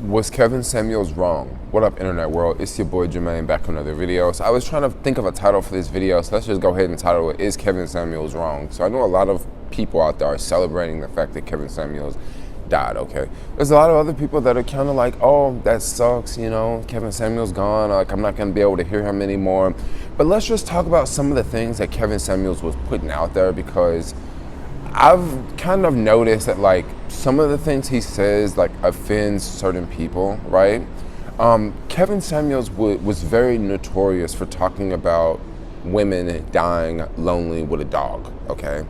Was Kevin Samuels wrong? What up, internet world? It's your boy Jermaine back with another video. So I was trying to think of a title for this video, so let's just go ahead and title it, Is Kevin Samuels Wrong? So I know a lot of people out there are celebrating the fact that Kevin Samuels died, okay? There's a lot of other people that are kind of like, oh, that sucks, you know, Kevin Samuels gone, like I'm not gonna be able to hear him anymore. But let's just talk about some of the things that Kevin Samuels was putting out there, because I've kind of noticed that like some of the things he says like offends certain people, right? Kevin Samuels was very notorious for talking about women dying lonely with a dog, okay?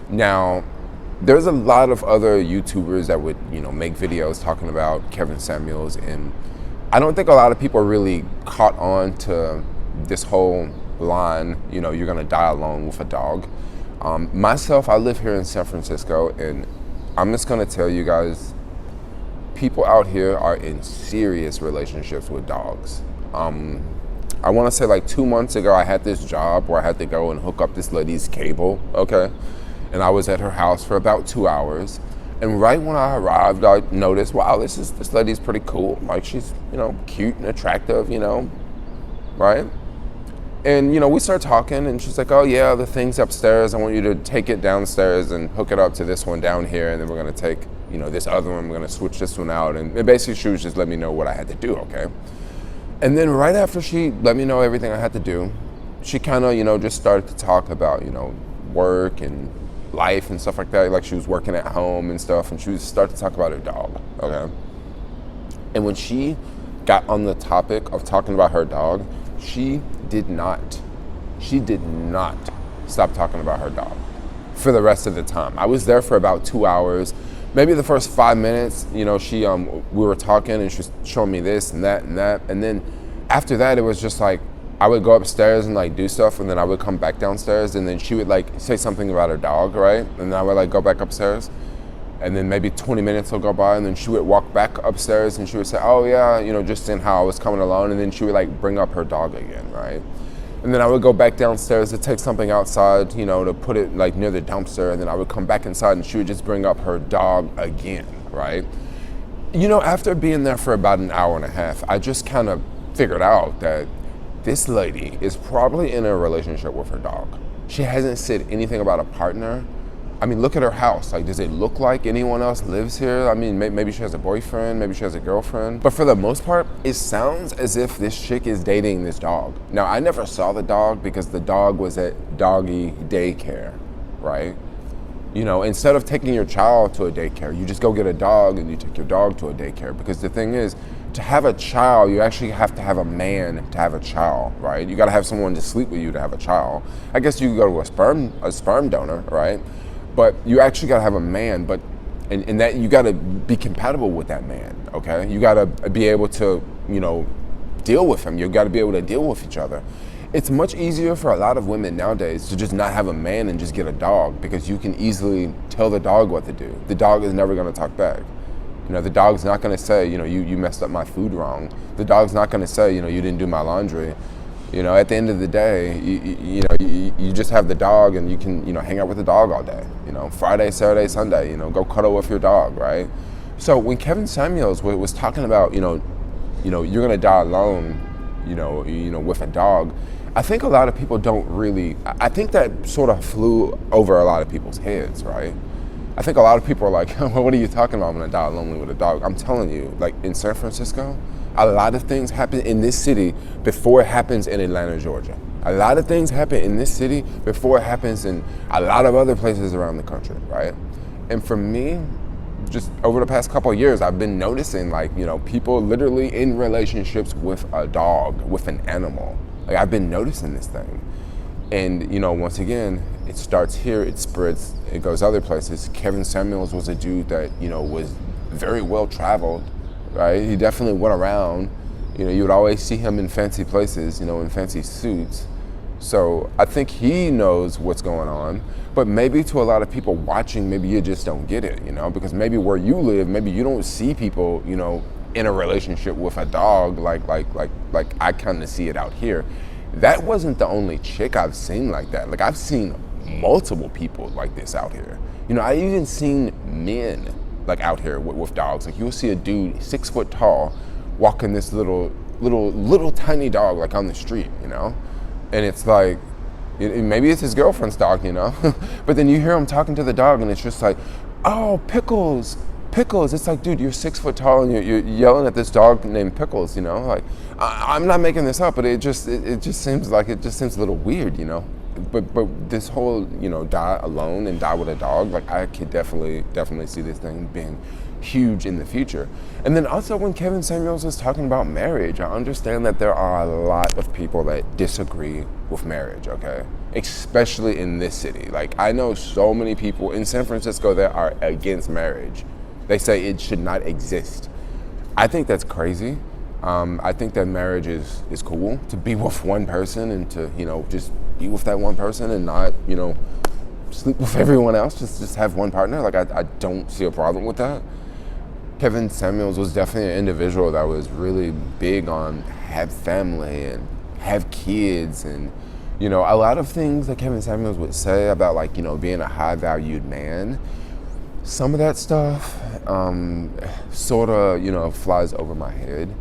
Now, there's a lot of other YouTubers that would, you know, make videos talking about Kevin Samuels, and I don't think a lot of people really caught on to this whole line, you know, you're gonna die alone with a dog. Myself, I live here in San Francisco, and I'm just gonna tell you guys, people out here are in serious relationships with dogs. I wanna say like 2 months ago, I had this job where I had to go and hook up this lady's cable, okay? And I was at her house for about 2 hours. And right when I arrived, I noticed, wow, this lady's pretty cool. Like she's, you know, cute and attractive, you know, right? And, you know, we start talking and she's like, oh yeah, the thing's upstairs. I want you to take it downstairs and hook it up to this one down here. And then we're gonna take, you know, this other one, we're gonna switch this one out. And basically she was just letting me know what I had to do, okay? And then right after she let me know everything I had to do, she kind of, you know, just started to talk about, you know, work and life and stuff like that. Like she was working at home and stuff, and she was started to talk about her dog, okay? And when she got on the topic of talking about her dog, she did not stop talking about her dog for the rest of the time. I was there for about 2 hours. Maybe the first 5 minutes, you know, we were talking and she was showing me this and that and that. And then after that, it was just like, I would go upstairs and like do stuff, and then I would come back downstairs, and then she would like say something about her dog, right? And then I would like go back upstairs, and then maybe 20 minutes will go by, and then she would walk back upstairs and she would say, oh yeah, you know, just seeing how I was coming along, and then she would like bring up her dog again, right? And then I would go back downstairs to take something outside, you know, to put it like near the dumpster, and then I would come back inside and she would just bring up her dog again, right? You know, after being there for about an hour and a half, I just kind of figured out that this lady is probably in a relationship with her dog. She hasn't said anything about a partner. I mean, look at her house. Like, does it look like anyone else lives here? I mean, maybe she has a boyfriend, maybe she has a girlfriend. But for the most part, it sounds as if this chick is dating this dog. Now, I never saw the dog because the dog was at doggy daycare, right? You know, instead of taking your child to a daycare, you just go get a dog and you take your dog to a daycare. Because the thing is, to have a child, you actually have to have a man to have a child, right? You gotta have someone to sleep with you to have a child. I guess you could go to a sperm donor, right? But you actually gotta have a man, but and that you gotta be compatible with that man, okay? You gotta be able to, you know, deal with him. You gotta be able to deal with each other. It's much easier for a lot of women nowadays to just not have a man and just get a dog, because you can easily tell the dog what to do. The dog is never gonna talk back. You know, the dog's not gonna say, you know, you messed up my food wrong. The dog's not gonna say, you know, you didn't do my laundry. You know, at the end of the day, you just have the dog, and you can, you know, hang out with the dog all day. You know, Friday, Saturday, Sunday, you know, go cuddle with your dog, right? So when Kevin Samuels was talking about, you know, you're gonna die alone, you know, with a dog, I think a lot of people don't really, I think that sort of flew over a lot of people's heads, right? I think a lot of people are like, well, what are you talking about? I'm gonna die lonely with a dog. I'm telling you, like in San Francisco, a lot of things happen in this city before it happens in Atlanta, Georgia. A lot of things happen in this city before it happens in a lot of other places around the country, right? And for me, just over the past couple of years, I've been noticing like, you know, people literally in relationships with a dog, with an animal. Like I've been noticing this thing. And, you know, once again, it starts here, it spreads, it goes other places. Kevin Samuels was a dude that, you know, was very well traveled, right? He definitely went around. You know, you would always see him in fancy places, you know, in fancy suits. So I think he knows what's going on. But maybe to a lot of people watching, maybe you just don't get it, you know, because maybe where you live, maybe you don't see people, you know, in a relationship with a dog like I kind of see it out here. That wasn't the only chick I've seen like that. Like I've seen multiple people like this out here. You know, I even seen men like out here with dogs. Like you'll see a dude 6 foot tall walking this little tiny dog like on the street, you know, and it's like maybe it's his girlfriend's dog, you know, but then you hear him talking to the dog and it's just like, oh, Pickles. It's like, dude, you're 6 foot tall and you're yelling at this dog named Pickles, you know, like I'm not making this up, but it just seems like it just seems a little weird, you know. But this whole, you know, die alone and die with a dog, like I could definitely see this thing being huge in the future. And then also when Kevin Samuels was talking about marriage, I understand that there are a lot of people that disagree with marriage, okay? Especially in this city. Like I know so many people in San Francisco that are against marriage. They say it should not exist. I think that's crazy. I think that marriage is cool, to be with one person and to, you know, just be with that one person and not, you know, sleep with everyone else, just have one partner. Like I don't see a problem with that. Kevin Samuels was definitely an individual that was really big on have family and have kids, and, you know, a lot of things that Kevin Samuels would say about, like, you know, being a high valued man. Some of that stuff sort of, you know, flies over my head,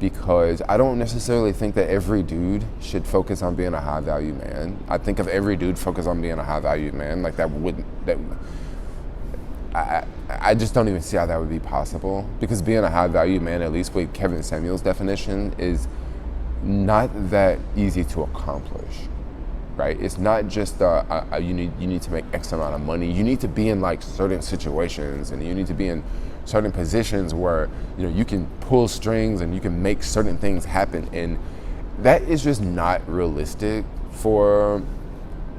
because I don't necessarily think that every dude should focus on being a high value man. I think if every dude focused on being a high value man, like I just don't even see how that would be possible, because being a high value man, at least with Kevin Samuels' definition, is not that easy to accomplish. Right? It's not just you need to make X amount of money. You need to be in like certain situations, and you need to be in certain positions where, you know, you can pull strings and you can make certain things happen, and that is just not realistic for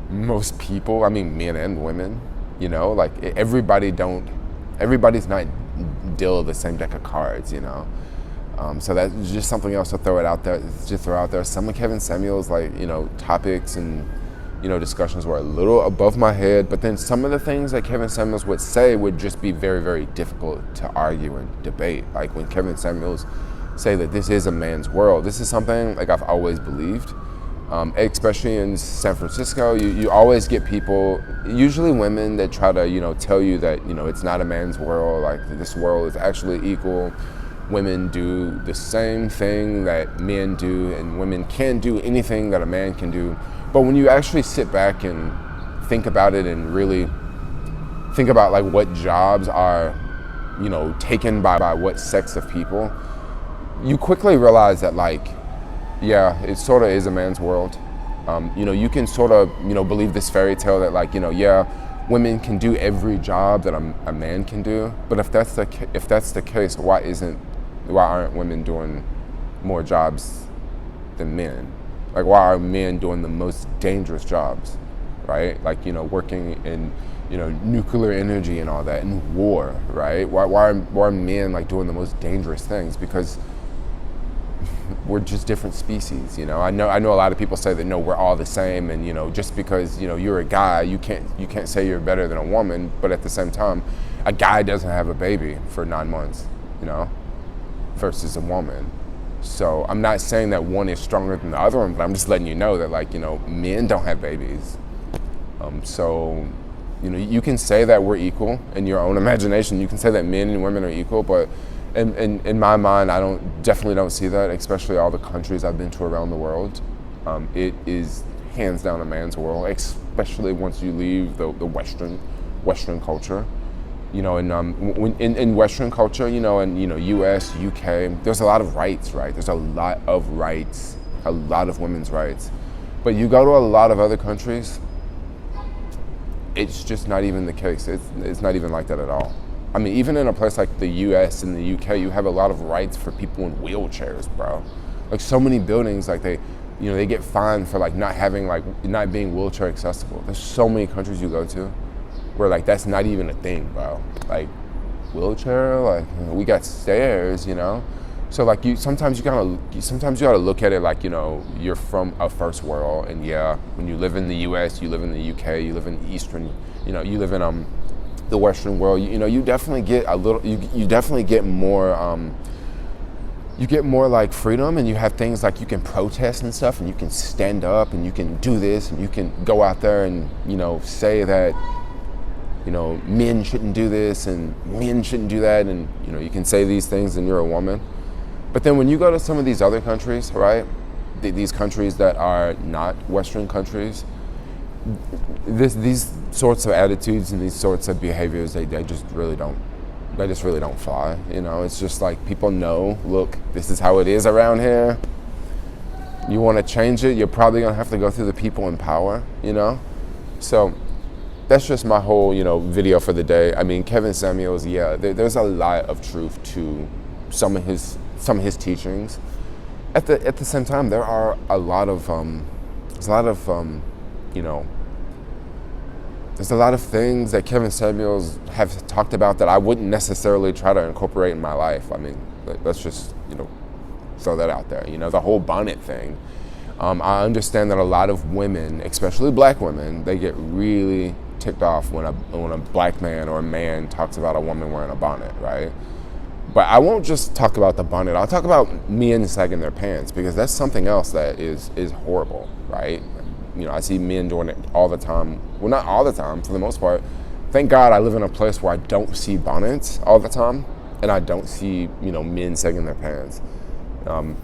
most people. I mean, men and women. You know, like everybody's not dealt the same deck of cards. You know. So that's just something else to throw out there. Some of Kevin Samuels, like, you know, topics and, you know, discussions were a little above my head, but then some of the things that Kevin Samuels would say would just be very, very difficult to argue and debate. Like when Kevin Samuels say that this is a man's world, this is something like I've always believed, especially in San Francisco. You always get people, usually women, that try to, you know, tell you that, you know, it's not a man's world, like this world is actually equal. Women do the same thing that men do, and women can do anything that a man can do. But when you actually sit back and think about it and really think about like what jobs are, you know, taken by what sex of people, you quickly realize that, like, yeah, it sort of is a man's world. You know, you can sort of, you know, believe this fairy tale that, like, you know, yeah, women can do every job that a man can do. But if that's the case, why aren't women doing more jobs than men? Like, why are men doing the most dangerous jobs, right? Like, you know, working in, you know, nuclear energy and all that, and war, right? Why are men like doing the most dangerous things? Because we're just different species, you know. I know a lot of people say that, no, we're all the same, and, you know, just because, you know, you're a guy, you can't say you're better than a woman. But at the same time, a guy doesn't have a baby for 9 months, you know, versus a woman. So I'm not saying that one is stronger than the other one, but I'm just letting you know that, like, you know, men don't have babies. So, you know, you can say that we're equal in your own imagination. You can say that men and women are equal, but in my mind, I definitely don't see that, especially all the countries I've been to around the world. It is hands down a man's world, especially once you leave the Western culture. You know, in Western culture, you know, and, you know, US, UK, there's a lot of rights, right? There's a lot of rights, a lot of women's rights. But you go to a lot of other countries, it's just not even the case. It's not even like that at all. I mean, even in a place like the US and the UK, you have a lot of rights for people in wheelchairs, bro. Like, so many buildings, like, they get fined for, like, not being wheelchair accessible. There's so many countries you go to where, like, that's not even a thing, bro. Like, wheelchair, like, you know, we got stairs, you know. So, like, sometimes you gotta look at it like, you know, you're from a first world, and yeah, when you live in the US, you live in the UK, you live in Eastern, you know, you live in the Western world. You know, you definitely get you definitely get more. You get more, like, freedom, and you have things like you can protest and stuff, and you can stand up, and you can do this, and you can go out there and, you know, say that men shouldn't do this and men shouldn't do that, and you can say these things and you're a woman. But then when you go to some of these other countries, right, these countries that are not Western countries, these sorts of attitudes and these sorts of behaviors, they just really don't fly. It's just like people know, look, this is how it is around here. You want to change it, you're probably going to have to go through the people in power, So that's just my whole, video for the day. I mean, Kevin Samuels, yeah, there's a lot of truth to some of his teachings. At the same time, there are a lot of there's a lot of things that Kevin Samuels have talked about that I wouldn't necessarily try to incorporate in my life. I mean, let's just throw that out there. The whole bonnet thing. I understand that a lot of women, especially black women, they get really ticked off when a black man or a man talks about a woman wearing a bonnet, right? But I won't just talk about the bonnet. I'll talk about men sagging their pants, because that's something else that is horrible, right? I see men doing it all the time. Well, not all the time, for the most part. Thank God I live in a place where I don't see bonnets all the time, and I don't see, men sagging their pants.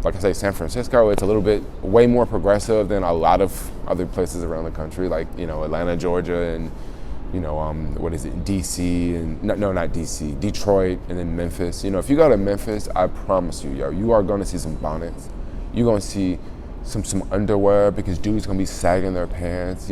Like I say, San Francisco, it's a little bit way more progressive than a lot of other places around the country, like, Atlanta, Georgia, and, what is it, DC, and no, not DC, Detroit, and then Memphis. If you go to Memphis, I promise you, you are going to see some bonnets. You're going to see some underwear, because dudes going to be sagging their pants,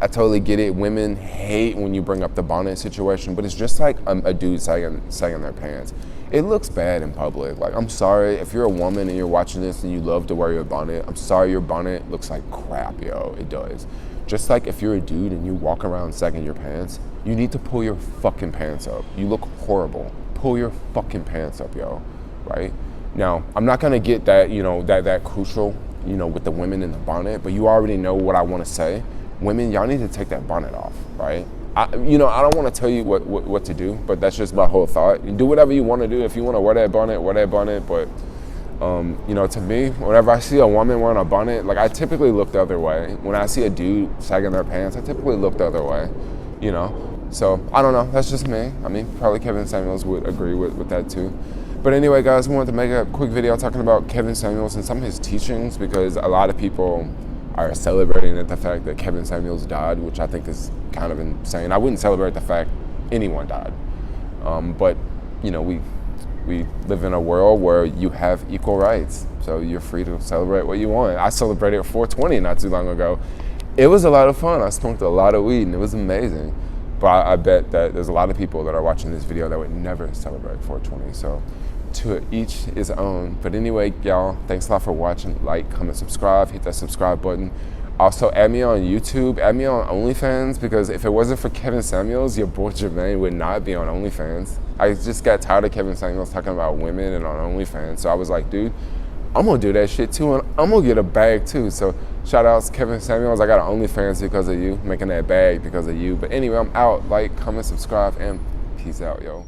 I totally get it. Women hate when you bring up the bonnet situation, but it's just like a dude sagging their pants. It looks bad in public. Like, I'm sorry, if you're a woman and you're watching this and you love to wear your bonnet, I'm sorry your bonnet looks like crap, yo. It does. Just like if you're a dude and you walk around sagging your pants, you need to pull your fucking pants up. You look horrible. Pull your fucking pants up, yo. Right? Now, I'm not gonna get that, that crucial, with the women in the bonnet, but you already know what I want to say. Women, y'all need to take that bonnet off, right? I don't want to tell you what to do, but that's just my whole thought. You do whatever you want to do. If you want to wear that bonnet, wear that bonnet. But, to me, whenever I see a woman wearing a bonnet, like, I typically look the other way. When I see a dude sagging their pants, I typically look the other way, So, I don't know. That's just me. I mean, probably Kevin Samuels would agree with that too. But anyway, guys, I wanted to make a quick video talking about Kevin Samuels and some of his teachings, because a lot of people are celebrating the fact that Kevin Samuels died, which I think is kind of insane. I wouldn't celebrate the fact anyone died. But, we live in a world where you have equal rights. So you're free to celebrate what you want. I celebrated 420 not too long ago. It was a lot of fun. I smoked a lot of weed and it was amazing. But I bet that there's a lot of people that are watching this video that would never celebrate 420. So to each his own. But anyway, y'all, thanks a lot for watching. Like, comment, subscribe, hit that subscribe button. Also, add me on YouTube, add me on OnlyFans, because if it wasn't for Kevin Samuels, your boy Jermaine would not be on OnlyFans. I just got tired of Kevin Samuels talking about women and on OnlyFans. So I was like, dude, I'm gonna do that shit too, and I'm gonna get a bag too. So shout outs Kevin Samuels. I got an OnlyFans because of you, making that bag because of you. But anyway, I'm out. Like, comment, subscribe, and peace out, yo.